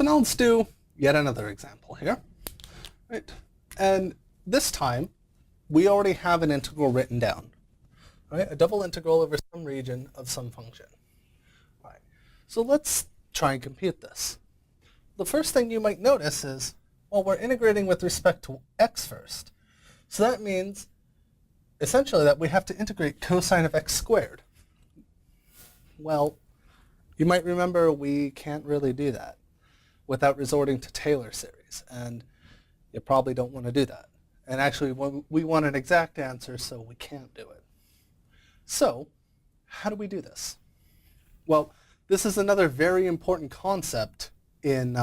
So now let's do yet another example here. Right? And this time, we already have an integral written down. Right? A double integral over some region of some function. All right. So let's try and compute this. The first thing you might notice is, well, we're integrating with respect to x first. So that means, essentially, that we have to integrate cosine of x squared. Well, you might remember we can't really do that without resorting to Taylor series, and you probably don't want to do that. And actually, we want an exact answer, so we can't do it. So, how do we do this? Well, this is another very important concept in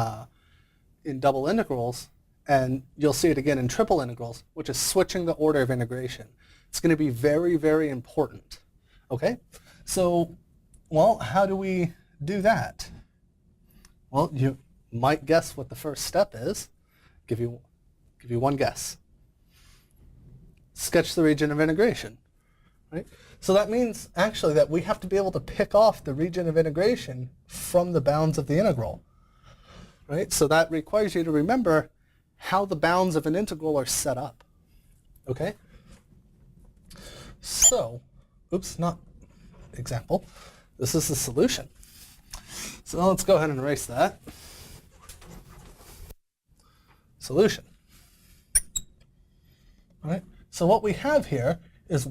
double integrals, and you'll see it again in triple integrals, which is switching the order of integration. It's going to be very, very important. Okay? So, well, how do we do that? Well, you might guess what the first step is. Give you one guess. Sketch the region of integration. Right? So that means actually that we have to be able to pick off the region of integration from the bounds of the integral. Right? So that requires you to remember how the bounds of an integral are set up. Okay? So, oops, not example. This is the solution. So let's go ahead and erase that. Solution. All right. So what we have here is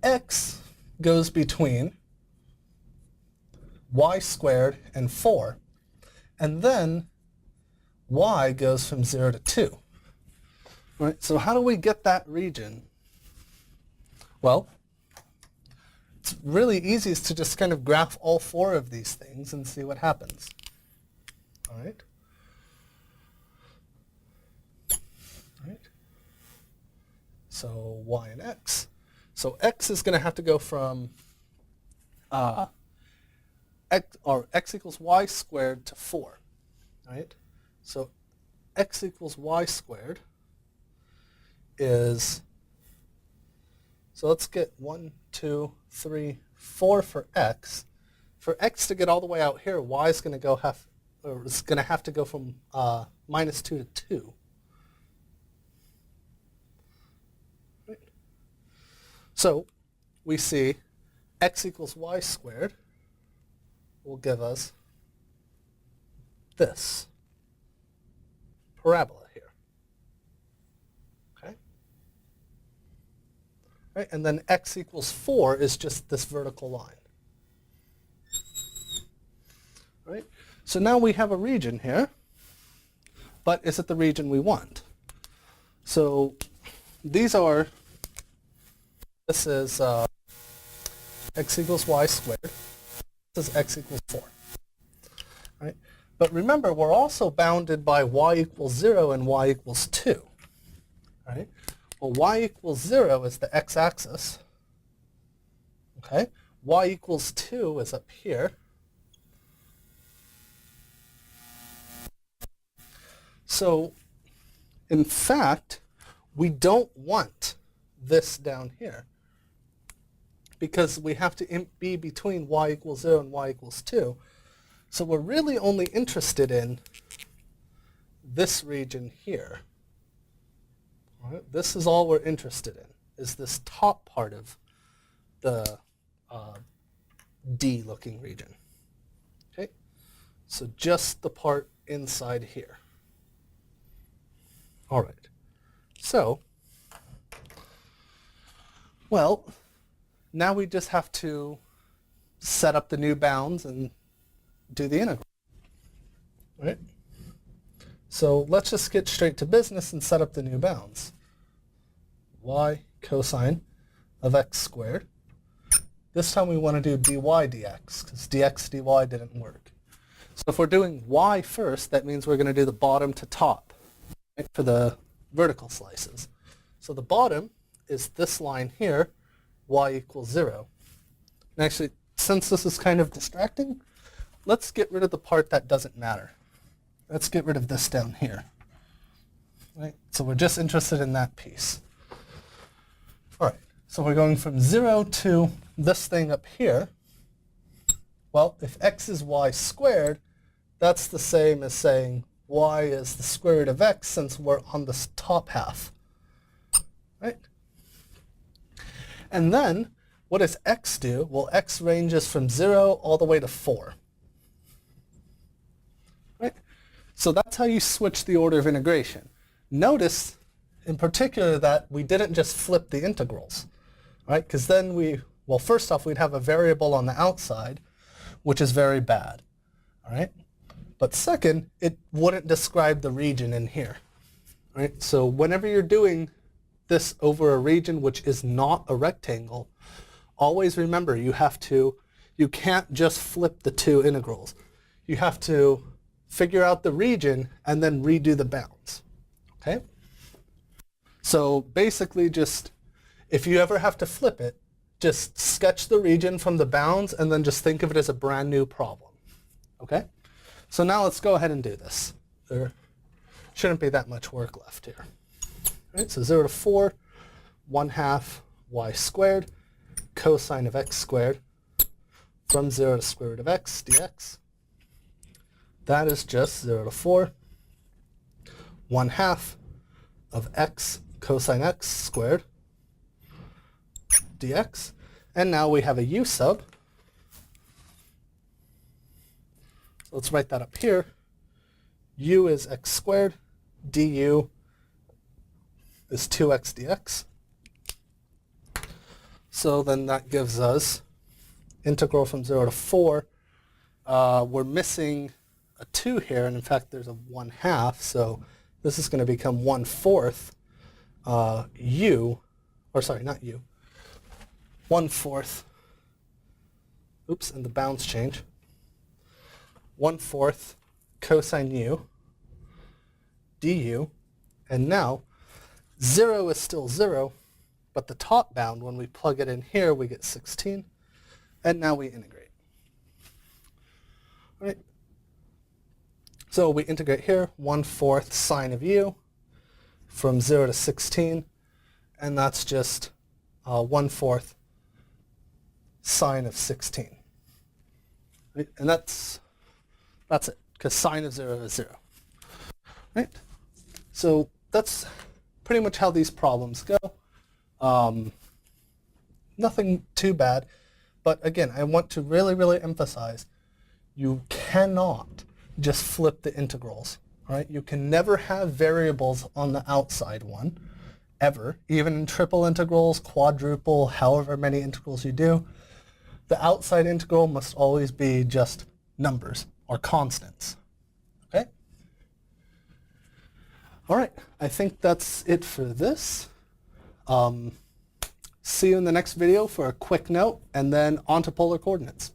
x goes between y squared and 4. And then y goes from 0 to 2. All right. So how do we get that region? Well, it's really easy to just kind of graph all 4 of these things and see what happens. All right. All right. So y and x. So x is going to have to go from x equals y squared to 4. Right? So x equals y squared is, so let's get 1, 2, 3, 4 for x. For x to get all the way out here, y is going to go it's going to have to go from -2 to 2. Right. So we see x equals y squared will give us this parabola here. Okay? Right? And then x equals 4 is just this vertical line. Right? So now we have a region here, but is it the region we want? So this is x equals y squared. This is x equals 4. Right? But remember, we're also bounded by y equals 0 and y equals 2. Right? Well, y equals 0 is the x-axis. Okay? Y equals 2 is up here. So, in fact, we don't want this down here because we have to be between y equals 0 and y equals 2. So we're really only interested in this region here. All right? This is all we're interested in, is this top part of the D-looking region. Okay? So just the part inside here. All right. So, well, now we just have to set up the new bounds and do the integral. Right? So let's just get straight to business and set up the new bounds. Y cosine of x squared. This time we want to do dy dx, because dx dy didn't work. So if we're doing y first, that means we're going to do the bottom to top, right, for the vertical slices. So the bottom is this line here, y equals 0. And actually, since this is kind of distracting, let's get rid of the part that doesn't matter. Let's get rid of this down here. Right? So we're just interested in that piece. All right, so we're going from 0 to this thing up here. Well, if x is y squared, that's the same as saying y is the square root of x since we're on this top half, right? And then what does x do? Well, x ranges from 0 all the way to 4. Right? So that's how you switch the order of integration. Notice in particular that we didn't just flip the integrals, right? Because then well, first off, we'd have a variable on the outside, which is very bad, all right? But second, it wouldn't describe the region in here, right? So whenever you're doing this over a region which is not a rectangle, always remember you can't just flip the two integrals. You have to figure out the region and then redo the bounds, okay? So basically just, if you ever have to flip it, just sketch the region from the bounds and then just think of it as a brand new problem, okay? So now let's go ahead and do this. There shouldn't be that much work left here. All right, so 0 to 4, 1/2 y squared, cosine of x squared, from 0 to square root of x dx. That is just 0 to 4, 1/2 of x cosine x squared dx. And now we have a u sub. So let's write that up here. U is x squared, du is 2x dx. So then that gives us integral from 0 to 4. We're missing a 2 here, and in fact there's a 1/2, so this is going to become 1/4 u, or sorry, not u, 1/4, oops, and the bounds change, 1/4 cosine u du, and now 0 is still 0, but the top bound, when we plug it in here, we get 16, and now we integrate. All right. So we integrate here, 1/4 sine of u from 0 to 16, and that's just 1/4 sine of 16. Right? And that's it, because sine of 0 is 0. Right? So that's pretty much how these problems go. Nothing too bad, but again, I want to really, really emphasize, you cannot just flip the integrals, right? You can never have variables on the outside one, ever, even in triple integrals, quadruple, however many integrals you do. The outside integral must always be just numbers or constants, okay? All right, I think that's it for this. See you in the next video for a quick note, and then on to polar coordinates.